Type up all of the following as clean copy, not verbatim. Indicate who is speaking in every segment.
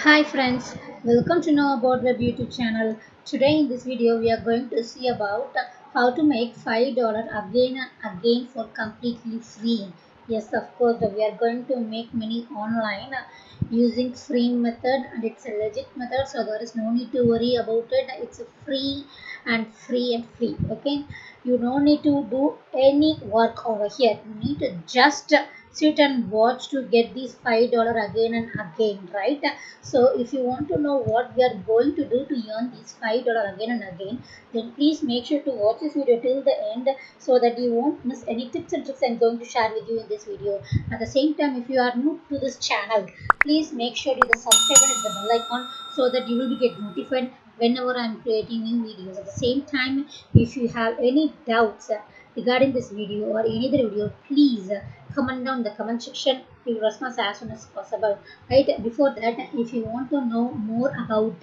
Speaker 1: Hi friends, welcome to Know About Web YouTube channel. Today in this video we are going to see about how to make $5 again and again for completely free. Yes, of course, we are going to make money online using free method, and it's a legit method, so there is no need to worry about it. It's free and free. Okay, you don't need to do any work over here. You need to just sit and watch to get these $5 again and again, right? So if you want to know what we are going to do to earn these $5 again and again, then please make sure to watch this video till the end so that you won't miss any tips and tricks I'm going to share with you in this video. At the same time, if you are new to this channel, please make sure you subscribe and hit the bell icon so that you will be get notified whenever I'm creating new videos. At the same time, if you have any doubts regarding this video or any other video, please comment down in the comment section. We will respond as soon as possible. Right before that, if you want to know more about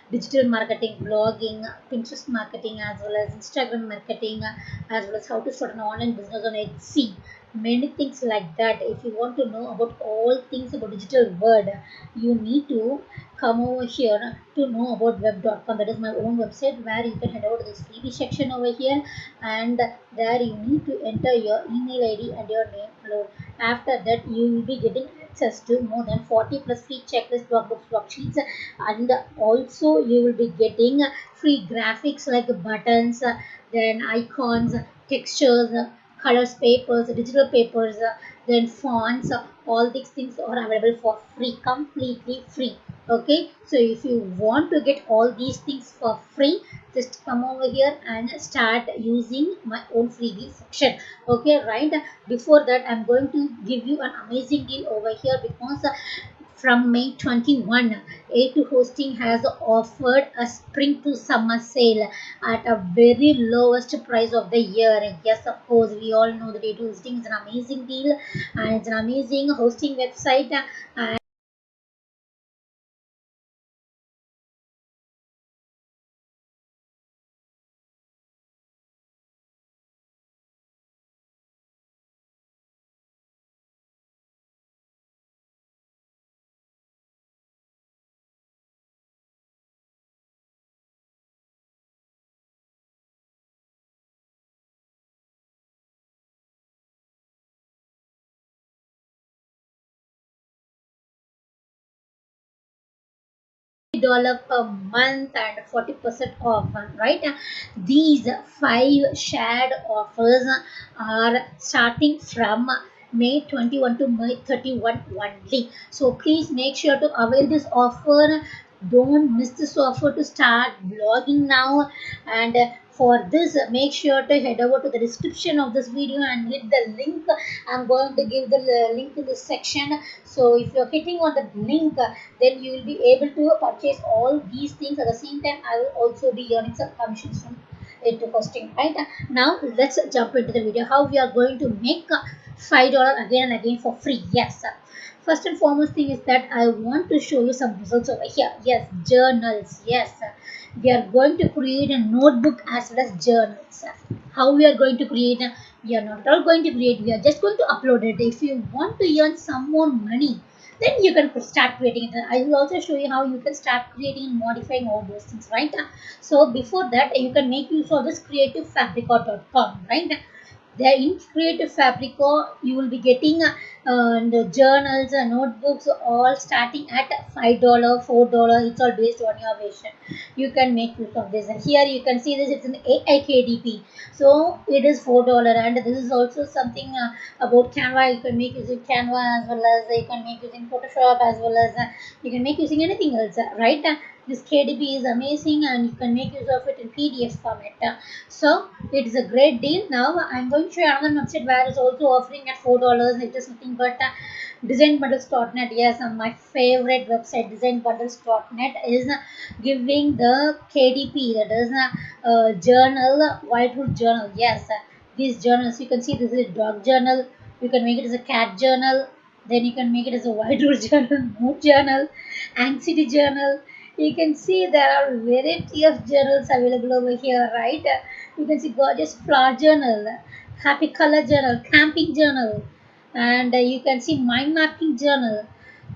Speaker 1: digital marketing, blogging, Pinterest marketing, as well as Instagram marketing, as well as how to start an online business on Etsy, many things like that. If you want to know about all things about digital world, you need to come over here to know about web.com. That is my own website where you can head over to this freebie section over here, and there you need to enter your email ID and your name alone. After that, you will be getting access to more than 40 plus free checklist workbooks, worksheets, and also you will be getting free graphics like buttons, then icons, textures, colors, papers, digital papers, then fonts. All these things are available for free, completely free. Okay, so if you want to get all these things for free, just come over here and start using my own freebie section. Okay, right? Before that, I'm going to give you an amazing deal over here because from May 21, A2 Hosting has offered a spring to summer sale at a very lowest price of the year. Yes, of course, we all know that A2 Hosting is an amazing deal and it's an amazing hosting website. $50 per month and 40% off, right? These five shared offers are starting from May 21 to May 31 only. So please make sure to avail this offer. Don't miss this offer to start blogging now. And for this, make sure to head over to the description of this video and hit the link. I'm going to give the link in this section. So if you're hitting on the link, then you will be able to purchase all these things. At the same time, I will also be earning some commissions from it hosting. Right now, let's jump into the video how we are going to make $5 again and again for free. Yes, first and foremost thing is that I want to show you some results over here. Yes, journals. Yes, we are going to create a notebook as well as journals. How we are going to create? We are not at all going to create. We are just going to upload it. If you want to earn some more money, then you can start creating it. I will also show you how you can start creating and modifying all those things, right? So before that, you can make use of this creativefabrica.com, right? There in Creative Fabrica, you will be getting the journals and notebooks all starting at $5, $4. It's all based on your vision. You can make use of this. And here you can see this, it's an AIKDP. So it is $4. And this is also something about Canva. You can make using Canva, as well as you can make using Photoshop, as well as you can make using anything else, right? This KDP is amazing and you can make use of it in PDF format. So it is a great deal. Now I'm going to show you another website where it's also offering at $4. It is nothing but designbundles.net. Yes, my favorite website, designbundles.net, is giving the KDP, that is journal, Whitewood journal. Yes, these journals, you can see this is a dog journal. You can make it as a cat journal. Then you can make it as a Whitewood journal, mood journal, anxiety journal. You can see there are variety of journals available over here, right? You can see gorgeous flower journal, happy color journal, camping journal, and you can see mind mapping journal,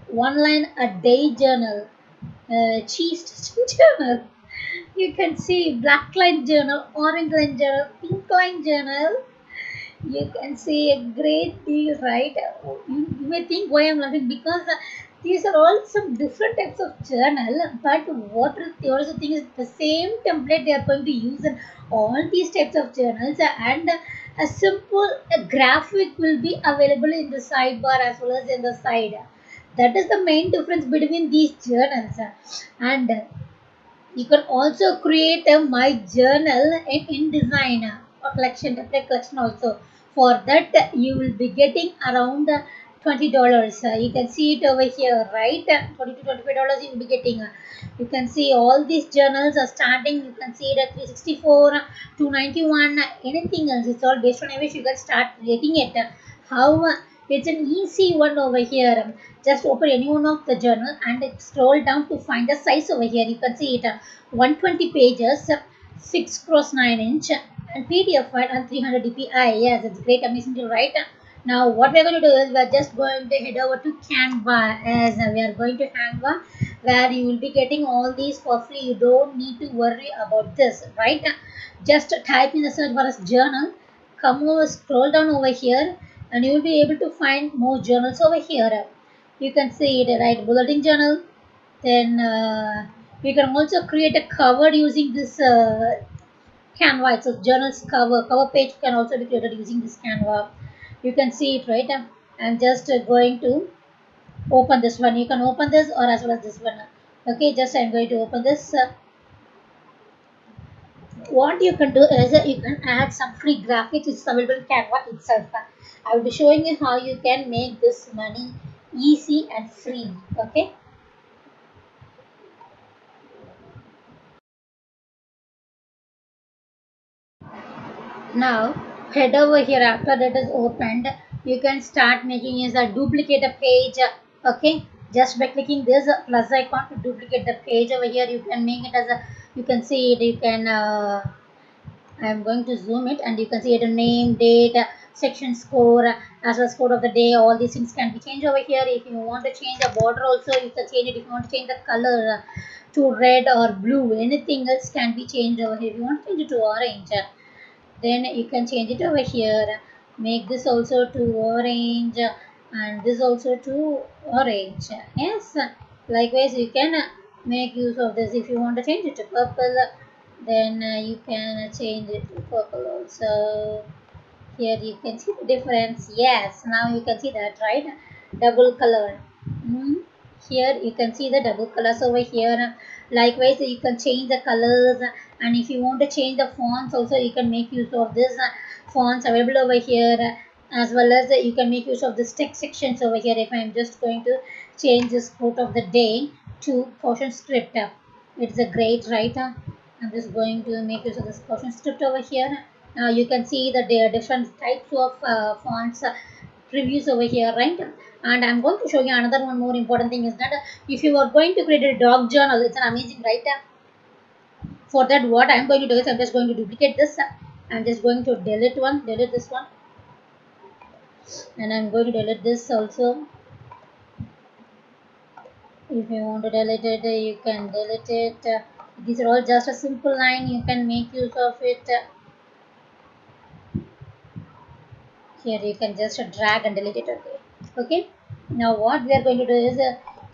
Speaker 1: one line a day journal, cheese testing journal. You can see black line journal, orange line journal, pink line journal. You can see a great deal, right? You may think why I'm laughing because these are all some different types of journal, but what is the thing is the same template they are going to use in all these types of journals, and a simple graphic will be available in the sidebar as well as in the side. That is the main difference between these journals, and you can also create a my journal in InDesign or collection template collection also. For that you will be getting around $20. You can see it over here, right? 20 to $25 you will be getting. You can see all these journals are starting. You can see it at 364, 291, anything else. It's all based on which you can start getting it. How it's an easy one over here. Just open any one of the journal and scroll down to find the size over here. You can see it 120 pages, 6 cross 9 inch, and PDF file and 300 dpi. Yes, it's great, amazing to write. Now, what we're going to do is we're just going to head over to Canva, as we are going to Canva, where you will be getting all these for free. You don't need to worry about this, right? Just type in the search bar as journal, come over, scroll down over here, and you will be able to find more journals over here. You can see it, right? Bulletin journal. Then we can also create a cover using this Canva. It's a journal's cover page can also be created using this Canva. You can see it, right? I'm just going to open this one. You can open this or as well as this one. Okay, just I'm going to open this. What you can do is you can add some free graphics which is available in Canva itself. I will be showing you how you can make this money easy and free. Okay. Now head over here. After that is opened, you can start making is a duplicate a page. Okay, just by clicking this plus icon to duplicate the page over here, you can make it as a, you can see it, you can I'm going to zoom it, and you can see it a name, date, section, score, as well as code of the day. All these things can be changed over here. If you want to change the border also, you can change it. If you want to change the color to red or blue, anything else can be changed over here. If you want to change it to orange, then you can change it over here. Make this also to orange, and this also to orange. Yes, likewise you can make use of this. If you want to change it to purple, then you can change it to purple also. Here you can see the difference. Yes, now you can see that, right? Double color. Mhm. Here you can see the double colors over here. Likewise you can change the colors, and if you want to change the fonts also, you can make use of this fonts available over here, as well as you can make use of this text sections over here. If I'm just going to change this quote of the day to portion script, it's a great, right? I'm just going to make use of this portion script over here. Now you can see that there are different types of fonts previews over here, right? And I'm going to show you another one more important thing is that if you are going to create a dog journal, it's an amazing, right? For that, what I'm going to do is I'm just going to duplicate this. I'm just going to delete this one, and I'm going to delete this also. If you want to delete it, you can delete it. These are all just a simple line. You can make use of it. Here you can just drag and delete it. Okay. Now what we are going to do is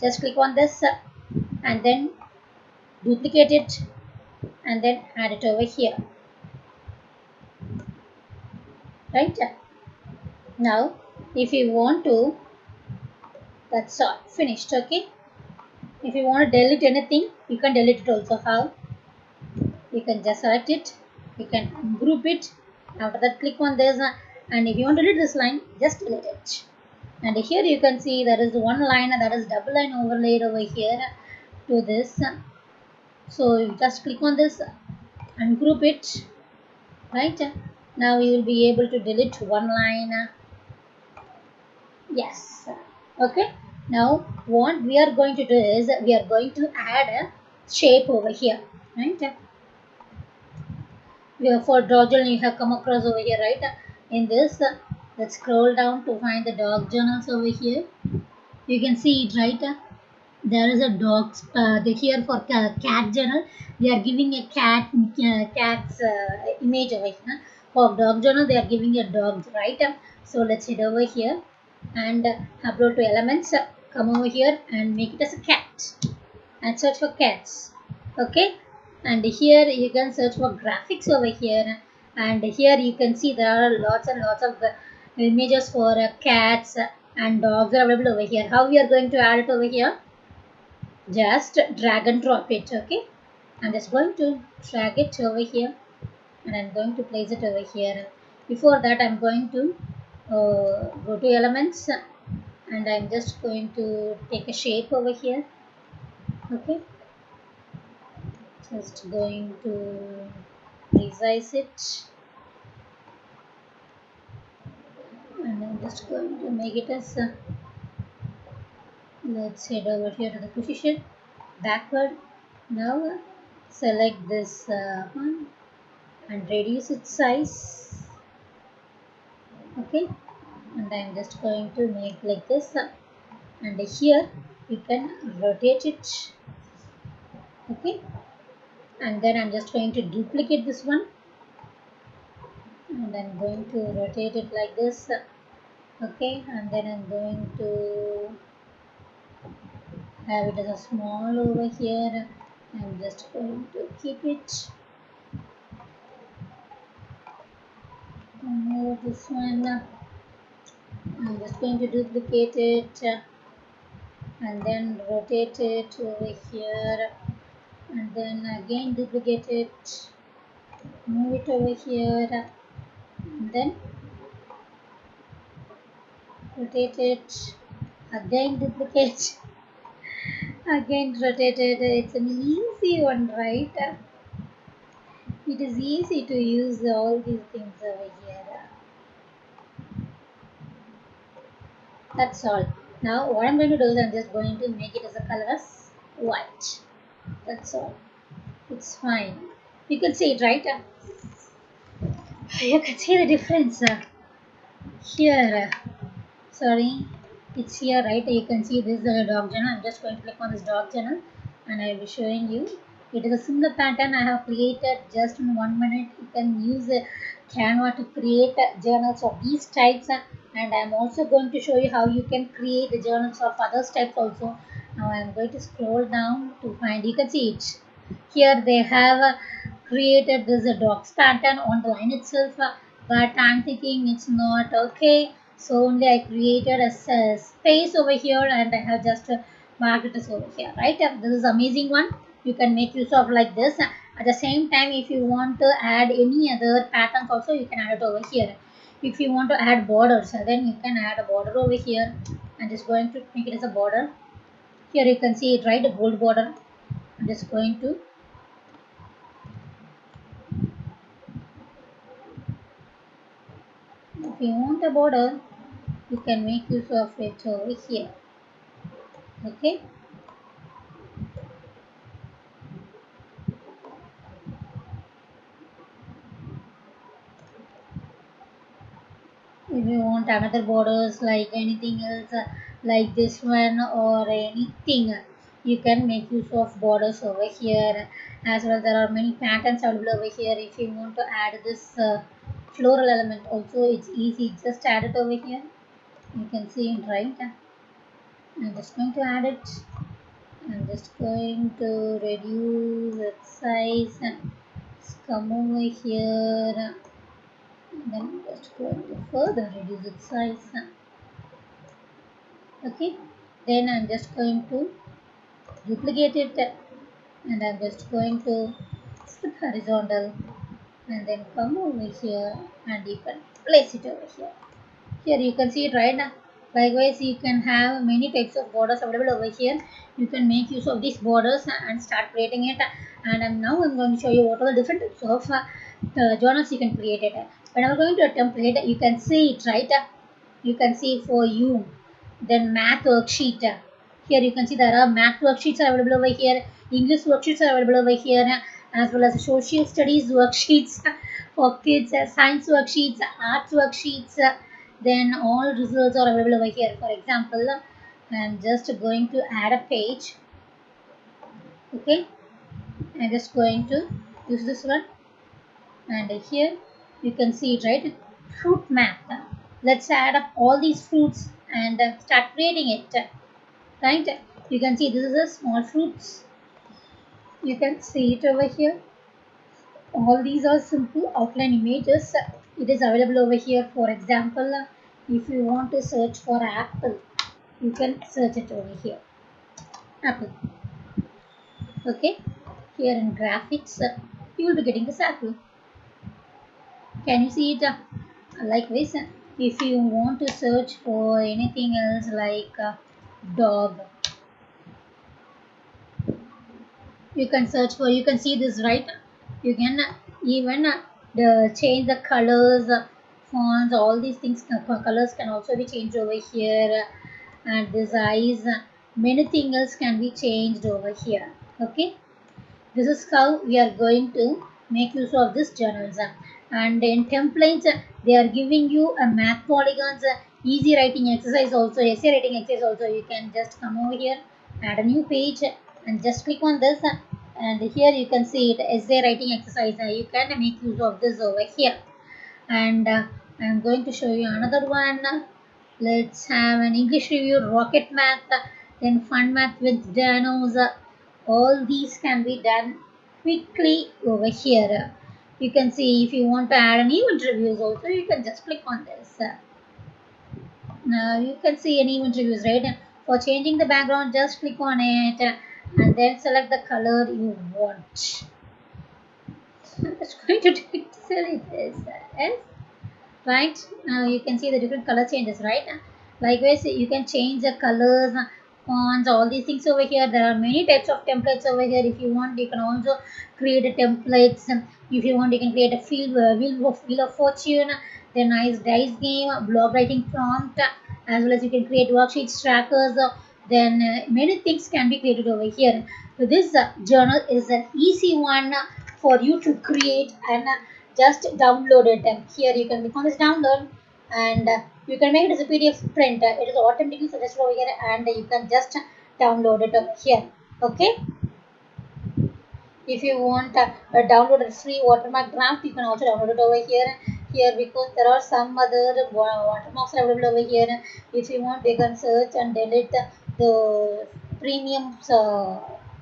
Speaker 1: just click on this and then duplicate it and then add it over here, right? Now if you want to, that's all finished. Okay. If you want to delete anything, you can delete it also. How? You can just select it, you can group it. After that, click on this, and if you want to delete this line, just delete it. And here you can see there is one line that is double line overlaid over here to this. So you just click on this and group it, right? Now you will be able to delete one line. Yes. Okay. Now what we are going to do is we are going to add a shape over here, right? For dog journal you have come across over here, right? In this, let's scroll down to find the dog journals over here. You can see it, right? There is a dog. They here for cat journal. They are giving a cat's image over here. For dog journal, they are giving a dog, right? So let's head over here and upload to elements. Come over here and make it as a cat and search for cats. Okay, and here you can search for graphics over here, and here you can see there are lots and lots of images for cats and dogs are available over here. How we are going to add it over here? Just drag and drop it. Okay, I'm just going to drag it over here and I'm going to place it over here. Before that, I'm going to go to elements and I'm just going to take a shape over here. Okay, just going to resize it and I'm just going to make it as let's head over here to the position backward. Now select this one and reduce its size. Okay, and I'm just going to make like this and here you can rotate it. Okay, and then I'm just going to duplicate this one and I'm going to rotate it like this. Okay, and then I'm going to have it as a small over here. I'm just going to keep it. Move this one. I'm just going to duplicate it and then rotate it over here and then again duplicate it, move it over here and then rotate it, again duplicate, again rotate it. It's an easy one, right? It is easy to use all these things over here. That's all. Now what I'm going to do is I'm just going to make it as a color as white. That's all. It's fine. You can see it, right? You can see the difference here. Sorry, it's here, right? You can see this dog channel. I'm just going to click on this dog channel and I will be showing you. It is a similar pattern I have created just in 1 minute. You can use Canva to create journals of these types and I'm also going to show you how you can create the journals of other types also. Now I'm going to scroll down to find, you can see it. Here they have created this dogs pattern on the line itself, but I'm thinking it's not okay. So only I created a space over here and I have just marked it as over here, right? This is amazing one. You can make use of like this. At the same time, if you want to add any other patterns also, you can add it over here. If you want to add borders, then you can add a border over here. I'm just going to make it as a border. Here you can see it, right? A gold border. I'm just going to if you want a border, you can make use of it over here. Okay. If you want another borders like anything else like this one or anything, you can make use of borders over here. As well, there are many patterns available over here. If you want to add this floral element also, it's easy. Just add it over here. You can see it, right? I'm just going to add it. I'm just going to reduce its size and come over here. And then just going to further reduce its size. Okay, then I'm just going to duplicate it and I'm just going to skip horizontal and then come over here and you can place it over here. Here you can see it, right? Likewise, you can have many types of borders available over here. You can make use of these borders and start creating it. And now I'm going to show you what are the different types of journals you can create it. When I'm going to a template, you can see it, right? You can see for you. Then math worksheet. Here you can see there are math worksheets are available over here. English worksheets are available over here, as well as social studies worksheets for kids, science worksheets, arts worksheets. Then all results are available over here. For example, I'm just going to add a page. Okay, I'm just going to use this one, and here you can see it, right? Fruit map. Let's add up all these fruits and start creating it, right? You can see this is a small fruits. You can see it over here. All these are simple outline images. It is available over here. For example, if you want to search for apple, you can search it over here, apple. Okay, here in graphics, you will be getting this apple. Can you see it? Likewise, if you want to search for anything else like dog, you can search for, you can see this, right? You can even change the colors, fonts, all these things. Colors can also be changed over here, and the size, many things else can be changed over here. Okay, this is how we are going to make use of this journals. And in templates, they are giving you a math polygons, easy writing exercise also, essay writing exercise also. You can just come over here, add a new page, and just click on this, and here you can see it, essay writing exercise. You can make use of this over here. And I'm going to show you another one. Let's have an English review, rocket math, then fun math with Danos. All these can be done quickly over here. You can see if you want to add an event reviews also, you can just click on this. Now you can see an event reviews, right? For changing the background, just click on it and then select the color you want. I'm just going to delete this. Yes? Right, now you can see the different color changes, right? Likewise, you can change the colors, fonts, all these things over here. There are many types of templates over here. If you want, you can also create a templates. If you want, you can create a wheel of fortune, then nice dice game, blog writing prompt, as well as you can create worksheets, trackers, then many things can be created over here. So this journal is an easy one for you to create, and just download it. And here you can click on this download, and you can make it as a PDF print. It is automatically suggested over here, and you can just download it over here. Okay, if you want download a free watermark draft, you can also download it over here, because there are some other watermarks available over here. If you want, you can search and delete the premium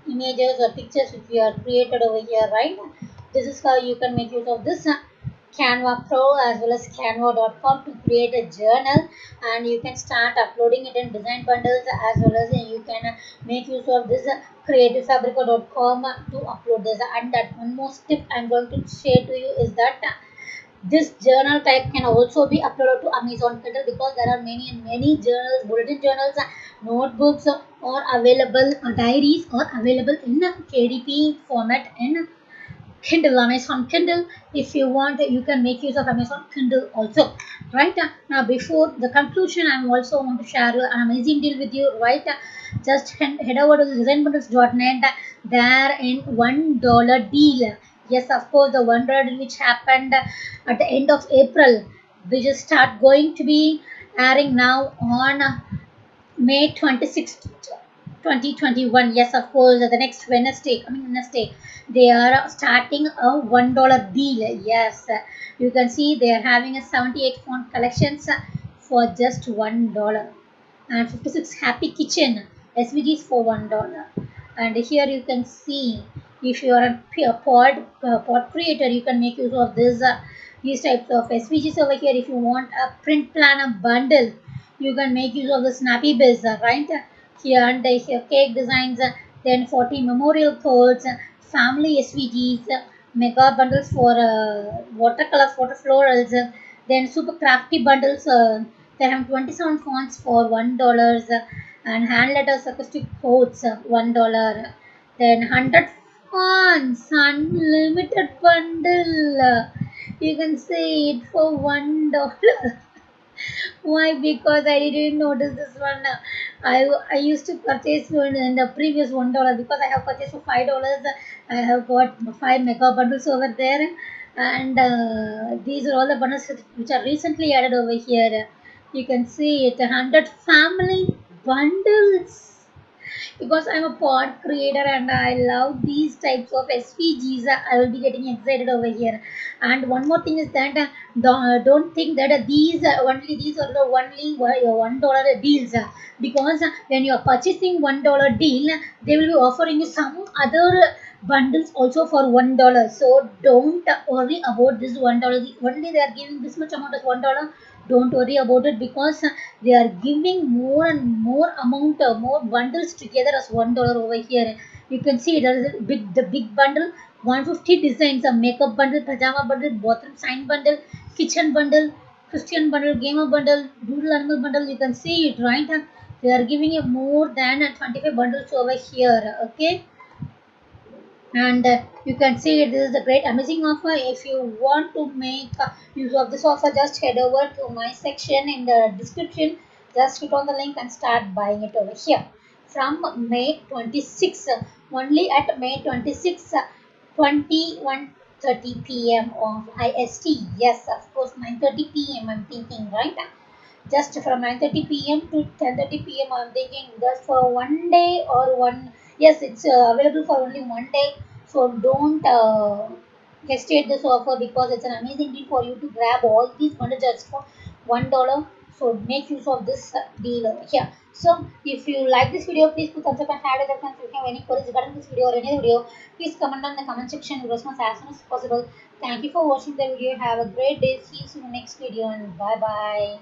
Speaker 1: images or pictures which we are created over here, right? This is how you can make use of this Canva Pro as well as Canva.com to create a journal, and you can start uploading it in design bundles, as well as you can make use of this creativefabrica.com to upload this. And that one more tip I'm going to share to you is that this journal type can also be uploaded to Amazon Kindle, because there are many journals, bulletin journals, notebooks or available, diaries are available in KDP format in Kindle, Amazon Kindle. If you want, you can make use of Amazon Kindle also, right? Now, before the conclusion, I also want to share an amazing deal with you, right? Just head over to designbundles.net. There in $1 deal. Yes, of course, the $1 deal which happened at the end of April, which is start going to be airing now on May 26th, 2021. Yes, of course, the next Wednesday, they are starting a $1 deal. Yes, you can see they are having a 78 font collections for just $1, and 56 Happy Kitchen SVGs for $1. And here you can see, if you are a pod creator, you can make use of these types of SVGs over here. If you want a print planner bundle, you can make use of the Snappy Biz, right? Here, and here cake designs, then 40 memorial codes, family SVGs, mega bundles for watercolors, water florals, then super crafty bundles. They have 27 fonts for $1, and hand letters acoustic quotes $1. Then 100 fonts unlimited bundle. You can see it for $1. Why? Because I didn't notice this one. I used to purchase one in the previous $1, because I have purchased for $5. I have got 5 mega bundles over there, and these are all the bundles which are recently added over here. You can see it, 100 family bundles because I'm a pod creator and I love these types of SVGs. I will be getting excited over here. And one more thing is that don't think that these are the only $1 deals because when you are purchasing $1 deal, they will be offering you some other bundles also for $1. So don't worry about this $1. Only they are giving this much amount as $1. Don't worry about it because they are giving more and more amount more bundles together as $1 over here. You can see there is the big bundle, 150 designs, a makeup bundle, pajama bundle, bathroom sign bundle, kitchen bundle, Christian bundle, gamer bundle, doodle animal bundle. You can see it, right? They are giving you more than 25 bundles over here. Okay, and you can see this is a great amazing offer. If you want to make use of this offer, just head over to my section in the description, just click on the link and start buying it over here from May 26th, only at May 26th, 21:30 p.m. of IST. Yes, of course, 9:30 p.m. I'm thinking, right? Just from 9:30 p.m. to 10:30 p.m. I'm thinking just for one day or one. Yes, it's available for only one day, so don't hesitate this offer because it's an amazing deal for you to grab all these bundles just for $1. So make use of this deal over here. So if you like this video, please put thumbs up and share with your friends. If you have any queries regarding this video or any other video, please comment down in the comment section. We'll respond as soon as possible. Thank you for watching the video. Have a great day. See you soon in the next video and bye bye.